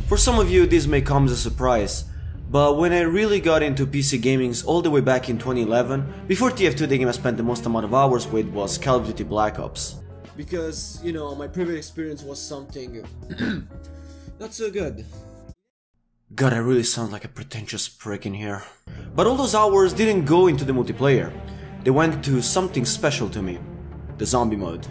For some of you this may come as a surprise, but when I really got into PC gamings all the way back in 2011, before TF2 the game I spent the most amount of hours with was Call of Duty Black Ops. Because, you know, my previous experience was something not so good. God, I really sound like a pretentious prick in here. But all those hours didn't go into the multiplayer. They went to something special to me. The zombie mode.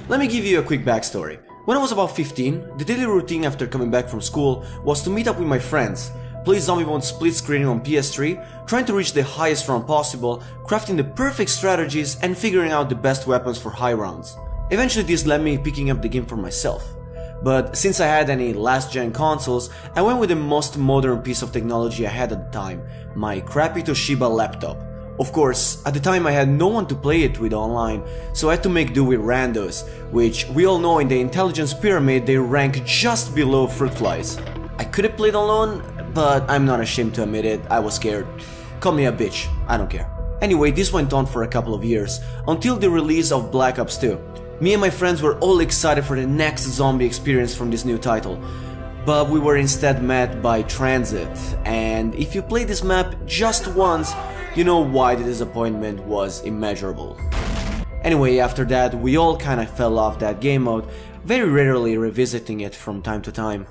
Let me give you a quick backstory. When I was about 15, the daily routine after coming back from school was to meet up with my friends, play zombie mode split screening on PS3, trying to reach the highest round possible, crafting the perfect strategies and figuring out the best weapons for high rounds. Eventually this led me picking up the game for myself. But since I had any last-gen consoles, I went with the most modern piece of technology I had at the time, my crappy Toshiba laptop. Of course, at the time I had no one to play it with online, so I had to make do with randos, which we all know in the intelligence pyramid they rank just below fruit flies. I could have played alone, but I'm not ashamed to admit it, I was scared. Call me a bitch, I don't care. Anyway, this went on for a couple of years, until the release of Black Ops 2. Me and my friends were all excited for the next zombie experience from this new title. But we were instead met by Transit, and if you play this map just once, you know why the disappointment was immeasurable. Anyway, after that, we all kinda fell off that game mode, very rarely revisiting it from time to time.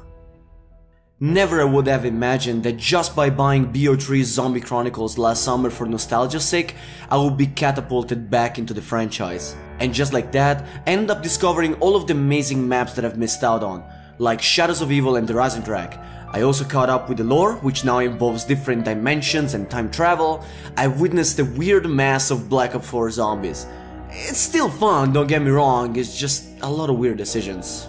Never would have imagined that just by buying BO3 Zombie Chronicles last summer for nostalgia's sake, I would be catapulted back into the franchise. And just like that, I ended up discovering all of the amazing maps that I've missed out on, like Shadows of Evil and the Rising Track. I also caught up with the lore, which now involves different dimensions and time travel. I witnessed the weird mass of Black Ops 4 zombies. It's still fun, don't get me wrong, it's just a lot of weird decisions.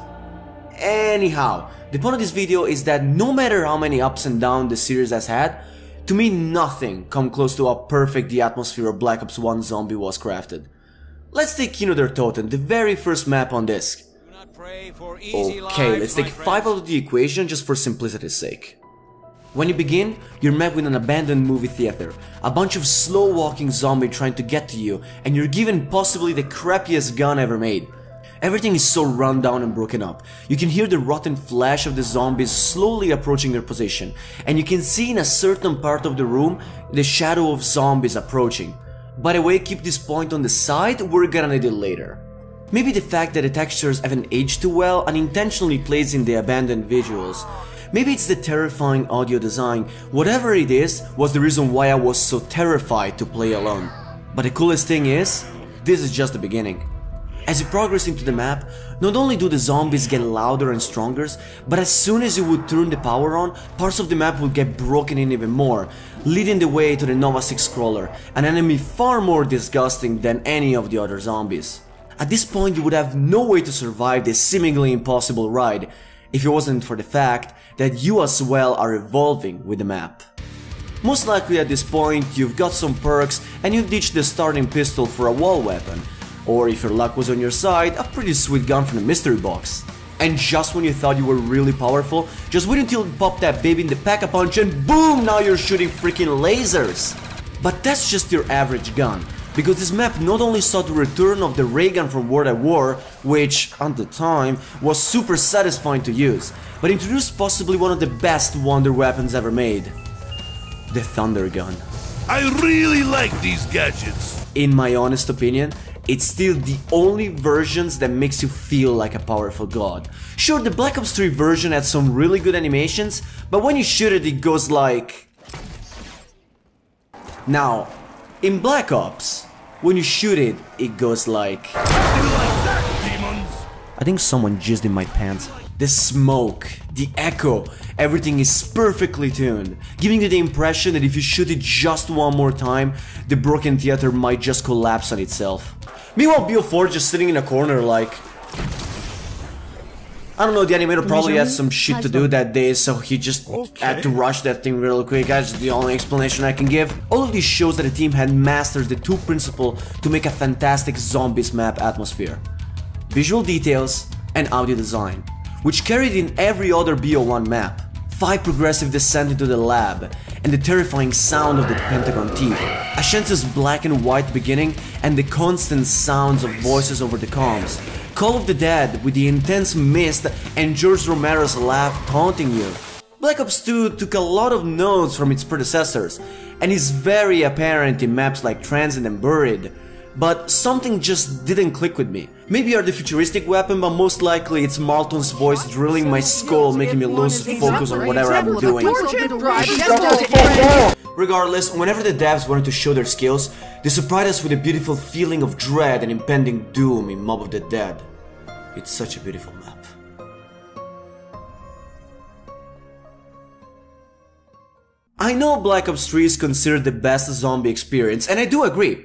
Anyhow, the point of this video is that no matter how many ups and downs the series has had, to me nothing come close to how perfect the atmosphere of Black Ops 1 Zombie was crafted. Let's take Kino der Toten, the very first map on disc. Okay, let's take 5 out of the equation just for simplicity's sake. When you begin, you're met with an abandoned movie theater, a bunch of slow-walking zombies trying to get to you, and you're given possibly the crappiest gun ever made. Everything is so run down and broken up. You can hear the rotten flesh of the zombies slowly approaching their position, and you can see in a certain part of the room the shadow of zombies approaching. By the way, keep this point on the side, we're gonna need it later. Maybe the fact that the textures haven't aged too well unintentionally plays in the abandoned visuals. Maybe it's the terrifying audio design. Whatever it is, was the reason why I was so terrified to play alone. But the coolest thing is, this is just the beginning. As you progress into the map, not only do the zombies get louder and stronger, but as soon as you would turn the power on, parts of the map will get broken in even more, leading the way to the Nova 6 Crawler, an enemy far more disgusting than any of the other zombies. At this point you would have no way to survive this seemingly impossible ride, if it wasn't for the fact that you as well are evolving with the map. Most likely at this point you've got some perks and you've ditched the starting pistol for a wall weapon, or if your luck was on your side, a pretty sweet gun from the mystery box. And just when you thought you were really powerful, just wait until you pop that baby in the pack-a-punch and boom, now you're shooting freaking lasers! But that's just your average gun, because this map not only saw the return of the ray gun from World at War, which, at the time, was super satisfying to use, but introduced possibly one of the best wonder weapons ever made. The Thunder Gun. I really like these gadgets! In my honest opinion, it's still the only versions that makes you feel like a powerful god. Sure, the Black Ops 3 version had some really good animations, but when you shoot it, it goes like... Now, in Black Ops, when you shoot it, it goes like... I think someone jizzed in my pants. The smoke, the echo, everything is perfectly tuned, giving you the impression that if you shoot it just one more time, the broken theater might just collapse on itself. Meanwhile, BO4 just sitting in a corner like... I don't know, the animator probably had some shit to do that day, so he just had to rush that thing real quick. That's the only explanation I can give. All of this shows that the team had mastered the two principles to make a fantastic zombies map atmosphere: visual details and audio design, which carried in every other BO1 map. 5 progressive descent into the lab, and the terrifying sound of the Pentagon teeth, Ashence's black and white beginning, and the constant sounds of voices over the comms, Call of the Dead with the intense mist and George Romero's laugh taunting you. Black Ops 2 took a lot of notes from its predecessors and is very apparent in maps like Transit and Buried, but something just didn't click with me. Maybe you're the futuristic weapon, but most likely it's Marlton's voice drilling my skull, making me lose focus on whatever I'm doing. Regardless, whenever the devs wanted to show their skills, they surprised us with a beautiful feeling of dread and impending doom in Mob of the Dead. It's such a beautiful map. I know Black Ops 3 is considered the best zombie experience, and I do agree.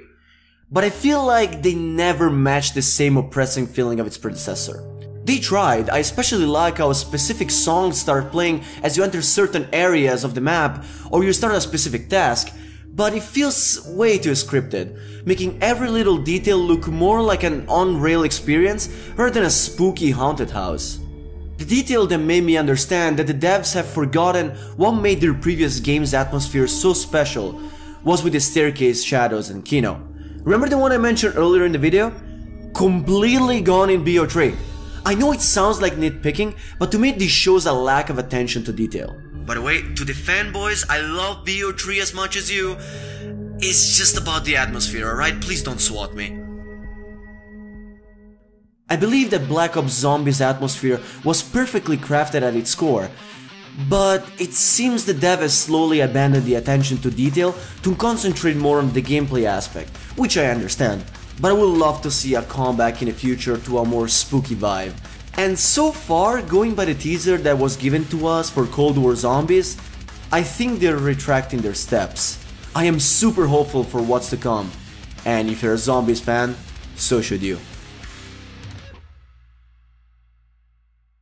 But I feel like they never matched the same oppressing feeling of its predecessor. They tried. I especially like how specific songs start playing as you enter certain areas of the map or you start a specific task, but it feels way too scripted, making every little detail look more like an on-rail experience rather than a spooky haunted house. The detail that made me understand that the devs have forgotten what made their previous game's atmosphere so special was with the staircase shadows and Kino. Remember the one I mentioned earlier in the video? Completely gone in BO3. I know it sounds like nitpicking, but to me this shows a lack of attention to detail. By the way, to the fanboys, I love BO3 as much as you. It's just about the atmosphere, alright? Please don't swat me. I believe that Black Ops Zombie's atmosphere was perfectly crafted at its core, but it seems the dev has slowly abandoned the attention to detail to concentrate more on the gameplay aspect, which I understand, but I would love to see a comeback in the future to a more spooky vibe. And so far, going by the teaser that was given to us for Cold War Zombies, I think they're retracting their steps. I am super hopeful for what's to come, and if you're a Zombies fan, so should you.